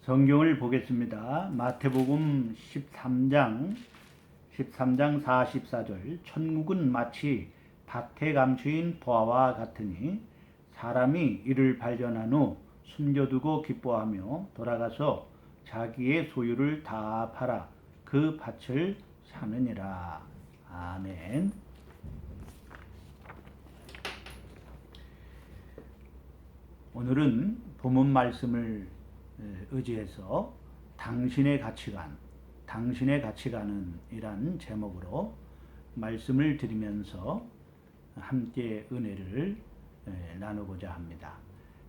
성경을 보겠습니다. 마태복음 13장 44절 천국은 마치 밭에 감추인 보화와 같으니 사람이 이를 발견한 후 숨겨두고 기뻐하며 돌아가서 자기의 소유를 다 팔아 그 밭을 사느니라. 아멘. 오늘은 본문 말씀을 의지해서 당신의 가치관은 이란 제목으로 말씀을 드리면서 함께 은혜를 나누고자 합니다.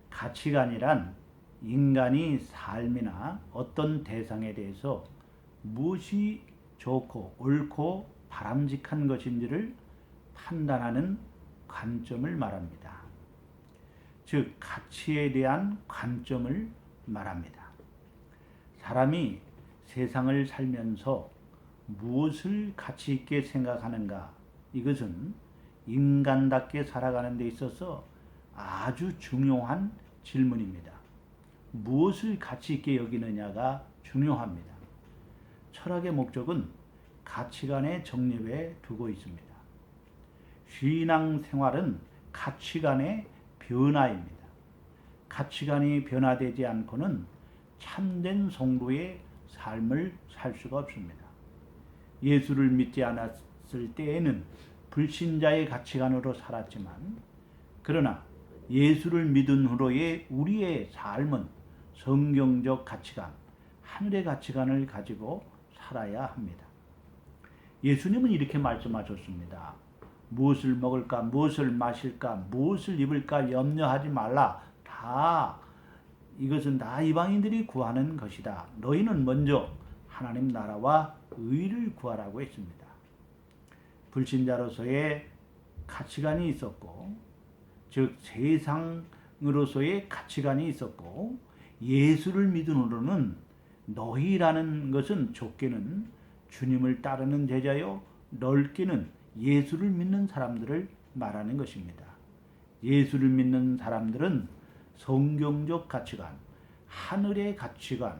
가치관이란 인간이 삶이나 어떤 대상에 대해서 무엇이 좋고 옳고 바람직한 것인지를 판단하는 관점을 말합니다. 즉 가치에 대한 관점을 말합니다. 사람이 세상을 살면서 무엇을 가치 있게 생각하는가, 이것은 인간답게 살아가는 데 있어서 아주 중요한 질문입니다. 무엇을 가치 있게 여기느냐가 중요합니다. 철학의 목적은 가치관의 정립에 두고 있습니다. 신앙생활은 가치관의 변화입니다. 가치관이 변화되지 않고는 참된 성도의 삶을 살 수가 없습니다. 예수를 믿지 않았을 때에는 불신자의 가치관으로 살았지만, 그러나 예수를 믿은 후로의 우리의 삶은 성경적 가치관, 하늘의 가치관을 가지고 살아야 합니다. 예수님은 이렇게 말씀하셨습니다. 무엇을 먹을까, 무엇을 마실까, 무엇을 입을까 염려하지 말라. 이것은 다 이방인들이 구하는 것이다. 너희는 먼저 하나님 나라와 의를 구하라고 했습니다. 불신자로서의 가치관이 있었고, 즉 세상으로서의 가치관이 있었고, 예수를 믿은 후로는 너희라는 것은 좁게는 주님을 따르는 제자요, 넓게는 예수를 믿는 사람들을 말하는 것입니다. 예수를 믿는 사람들은 성경적 가치관, 하늘의 가치관,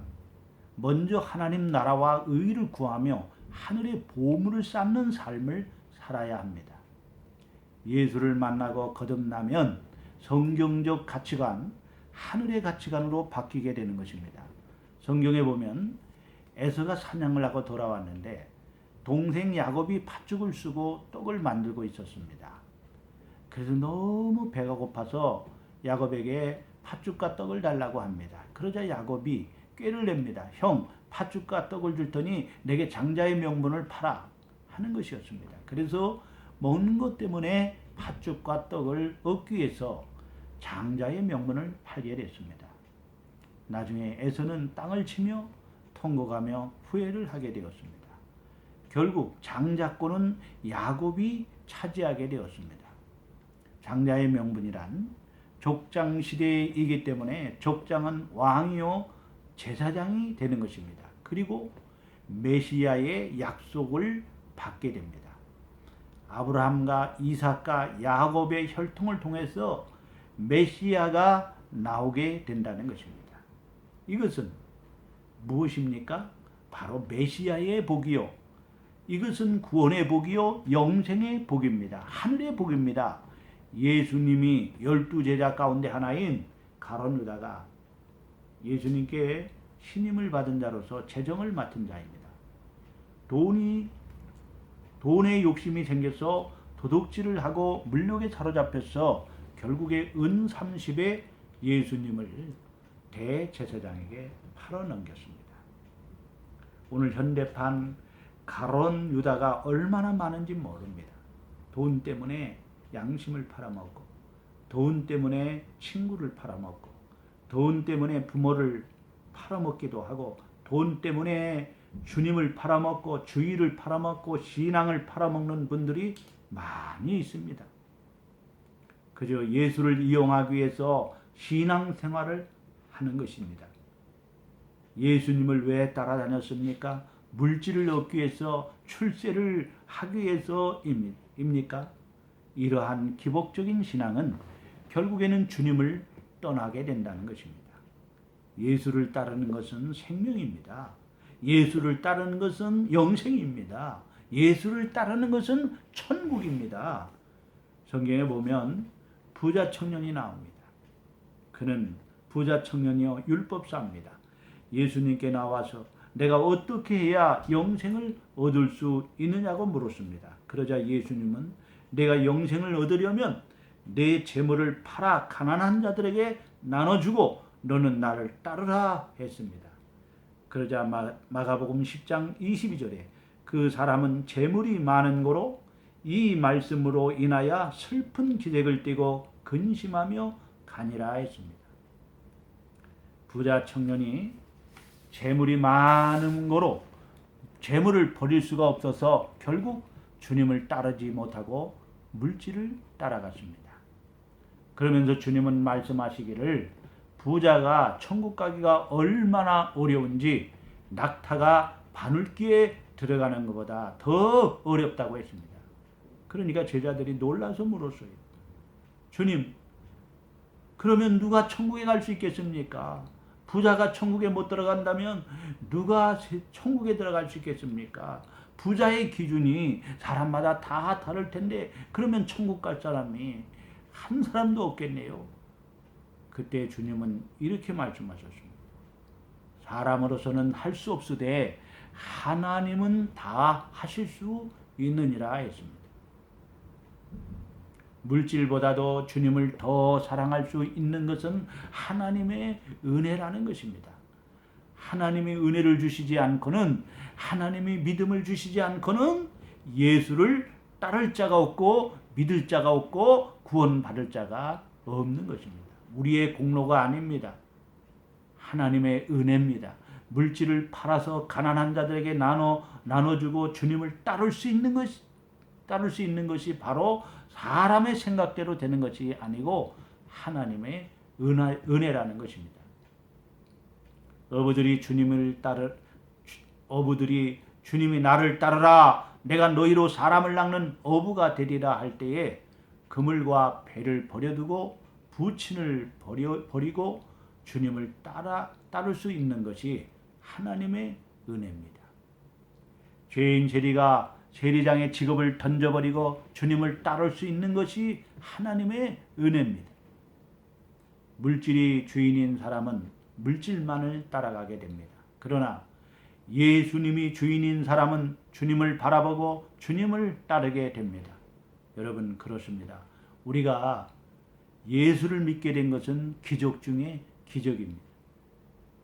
먼저 하나님 나라와 의를 구하며 하늘의 보물을 쌓는 삶을 살아야 합니다. 예수를 만나고 거듭나면 성경적 가치관, 하늘의 가치관으로 바뀌게 되는 것입니다. 성경에 보면 에서가 사냥을 하고 돌아왔는데 동생 야곱이 팥죽을 쓰고 떡을 만들고 있었습니다. 그래서 너무 배가 고파서 야곱에게 팥죽과 떡을 달라고 합니다. 그러자 야곱이 꾀를 냅니다. 형, 팥죽과 떡을 줄 테니 내게 장자의 명분을 팔아 하는 것이었습니다. 그래서 먹는 것 때문에 팥죽과 떡을 얻기 위해서 장자의 명분을 팔게 됐습니다. 나중에 에서는 땅을 치며 통곡하며 후회를 하게 되었습니다. 결국 장자권은 야곱이 차지하게 되었습니다. 장자의 명분이란 족장 시대이기 때문에 족장은 왕이요 제사장이 되는 것입니다. 그리고 메시아의 약속을 받게 됩니다. 아브라함과 이삭과 야곱의 혈통을 통해서 메시아가 나오게 된다는 것입니다. 이것은 무엇입니까? 바로 메시아의 복이요, 이것은 구원의 복이요 영생의 복입니다. 하늘의 복입니다. 예수님이 12제자 가운데 하나인 가룟 유다가 예수님께 신임을 받은 자로서 재정을 맡은 자입니다. 돈에 욕심이 생겨서 도둑질을 하고 물욕에 사로잡혀서 결국에 은 30에 예수님을 대제사장에게 팔아넘겼습니다. 오늘 현대판 가룟 유다가 얼마나 많은지 모릅니다. 돈 때문에 양심을 팔아먹고, 돈 때문에 친구를 팔아먹고, 돈 때문에 부모를 팔아먹기도 하고, 돈 때문에 주님을 팔아먹고, 주의를 팔아먹고, 신앙을 팔아먹는 분들이 많이 있습니다. 그저 예수를 이용하기 위해서 신앙생활을 하는 것입니다. 예수님을 왜 따라다녔습니까? 물질을 얻기 위해서, 출세를 하기 위해서입니까? 이러한 기복적인 신앙은 결국에는 주님을 떠나게 된다는 것입니다. 예수를 따르는 것은 생명입니다. 예수를 따르는 것은 영생입니다. 예수를 따르는 것은 천국입니다. 성경에 보면 부자 청년이 나옵니다. 그는 부자 청년이요 율법사입니다. 예수님께 나와서 내가 어떻게 해야 영생을 얻을 수 있느냐고 물었습니다. 그러자 예수님은 내가 영생을 얻으려면 내 재물을 팔아 가난한 자들에게 나눠주고 너는 나를 따르라 했습니다. 그러자 마가복음 10장 22절에 그 사람은 재물이 많은 고로 이 말씀으로 인하여 슬픈 기색을 띠고 근심하며 가니라 했습니다. 부자 청년이 재물이 많은 거로 재물을 버릴 수가 없어서 결국 주님을 따르지 못하고 물질을 따라갔습니다. 그러면서 주님은 말씀하시기를 부자가 천국 가기가 얼마나 어려운지 낙타가 바늘귀에 들어가는 것보다 더 어렵다고 했습니다. 그러니까 제자들이 놀라서 물었어요. 주님, 그러면 누가 천국에 갈 수 있겠습니까? 부자가 천국에 못 들어간다면 누가 천국에 들어갈 수 있겠습니까? 부자의 기준이 사람마다 다 다를 텐데 그러면 천국 갈 사람이 한 사람도 없겠네요. 그때 주님은 이렇게 말씀하셨습니다. 사람으로서는 할 수 없으되 하나님은 다 하실 수 있느니라 했습니다. 물질보다도 주님을 더 사랑할 수 있는 것은 하나님의 은혜라는 것입니다. 하나님이 은혜를 주시지 않고는, 하나님이 믿음을 주시지 않고는 예수를 따를 자가 없고 믿을 자가 없고 구원받을 자가 없는 것입니다. 우리의 공로가 아닙니다. 하나님의 은혜입니다. 물질을 팔아서 가난한 자들에게 나눠주고 주님을 따를 수 있는 것이 바로 사람의 생각대로 되는 것이 아니고 하나님의 은혜라는 것입니다. 어부들이 주님이 나를 따르라, 내가 너희로 사람을 낚는 어부가 되리라 할 때에 그물과 배를 버려두고 부친을 버리고 주님을 따를 수 있는 것이 하나님의 은혜입니다. 죄인 세리가 세리장의 직업을 던져버리고 주님을 따를 수 있는 것이 하나님의 은혜입니다. 물질이 주인인 사람은 물질만을 따라가게 됩니다. 그러나 예수님이 주인인 사람은 주님을 바라보고 주님을 따르게 됩니다. 여러분, 그렇습니다. 우리가 예수를 믿게 된 것은 기적 중에 기적입니다.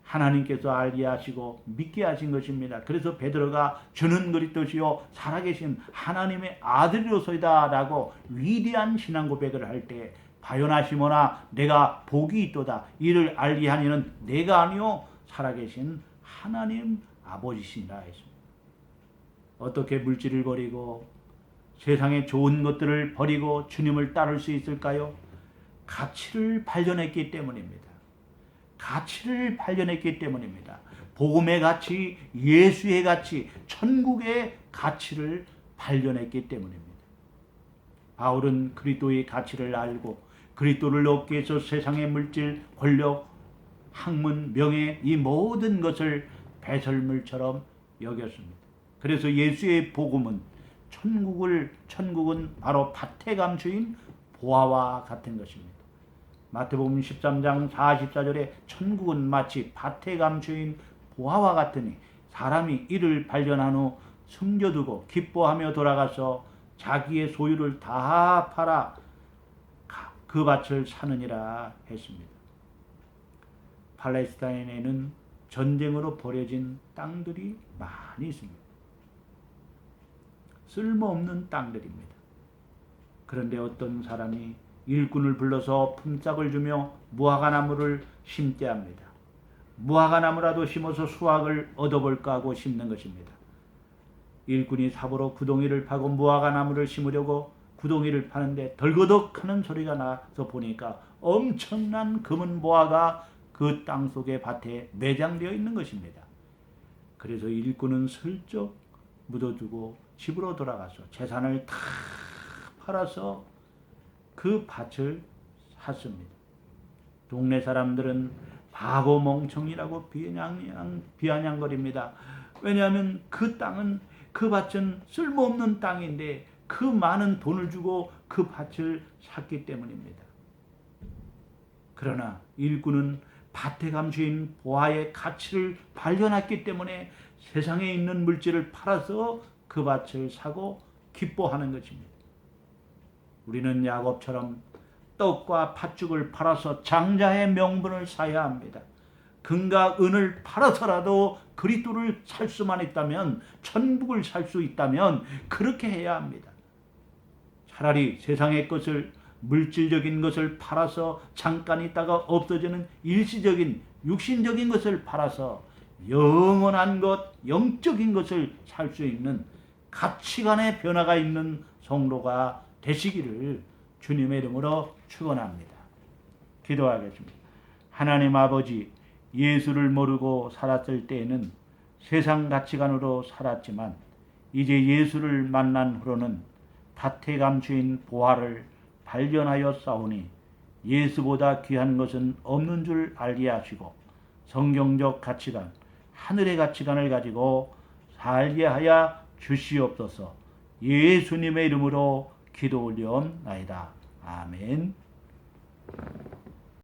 하나님께서 알게 하시고 믿게 하신 것입니다. 그래서 베드로가 주는 그리스도시요 살아계신 하나님의 아들이로소이다 라고 위대한 신앙 고백을 할 때 바요나 시몬아 내가 복이 있도다 이를 알게 하니는 내가 아니요 살아계신 하나님 아버지시니라 했습니다. 어떻게 물질을 버리고 세상의 좋은 것들을 버리고 주님을 따를 수 있을까요? 가치를 발견했기 때문입니다. 가치를 발견했기 때문입니다. 복음의 가치, 예수의 가치, 천국의 가치를 발견했기 때문입니다. 바울은 그리스도의 가치를 알고 그리스도를 얻기 위해서 세상의 물질, 권력, 학문, 명예 이 모든 것을 배설물처럼 여겼습니다. 그래서 예수의 복음은 천국은 바로 밭에 감추인 보화와 같은 것입니다. 마태복음 13장 44절에 천국은 마치 밭에 감추인 보화와 같으니 사람이 이를 발견한 후 숨겨두고 기뻐하며 돌아가서 자기의 소유를 다 팔아 그 밭을 사느니라 했습니다. 팔레스타인에는 전쟁으로 버려진 땅들이 많이 있습니다. 쓸모없는 땅들입니다. 그런데 어떤 사람이 일꾼을 불러서 품삯을 주며 무화과나무를 심게 합니다. 무화과나무라도 심어서 수확을 얻어볼까 하고 심는 것입니다. 일꾼이 삽으로 구덩이를 파고 무화과나무를 심으려고 구덩이를 파는데 덜거덕하는 소리가 나서 보니까 엄청난 검은 무화과가 그 땅속의 밭에 매장되어 있는 것입니다. 그래서 일꾼은 슬쩍 묻어두고 집으로 돌아가서 재산을 다 팔아서 그 밭을 샀습니다. 동네 사람들은 바보 멍청이라고 비아냥거립니다. 왜냐하면 그 땅은, 그 밭은 쓸모없는 땅인데 그 많은 돈을 주고 그 밭을 샀기 때문입니다. 그러나 일꾼은 밭에 감추인 보화의 가치를 발견했기 때문에 세상에 있는 물질을 팔아서 그 밭을 사고 기뻐하는 것입니다. 우리는 야곱처럼 떡과 팥죽을 팔아서 장자의 명분을 사야 합니다. 금과 은을 팔아서라도 그리스도를 살 수만 있다면, 천국을 살 수 있다면 그렇게 해야 합니다. 차라리 세상의 것을, 물질적인 것을 팔아서 잠깐 있다가 없어지는 일시적인 육신적인 것을 팔아서 영원한 것, 영적인 것을 살 수 있는 가치관의 변화가 있는 성도가 되시기를 주님의 이름으로 축원합니다. 기도하겠습니다. 하나님 아버지, 예수를 모르고 살았을 때에는 세상 가치관으로 살았지만 이제 예수를 만난 후로는 밭에 감추인 보화를 발견하여 싸우니 예수보다 귀한 것은 없는 줄 알게 하시고 성경적 가치관, 하늘의 가치관을 가지고 살게 하여 주시옵소서. 예수님의 이름으로 기도 올려옵나이다. 아멘.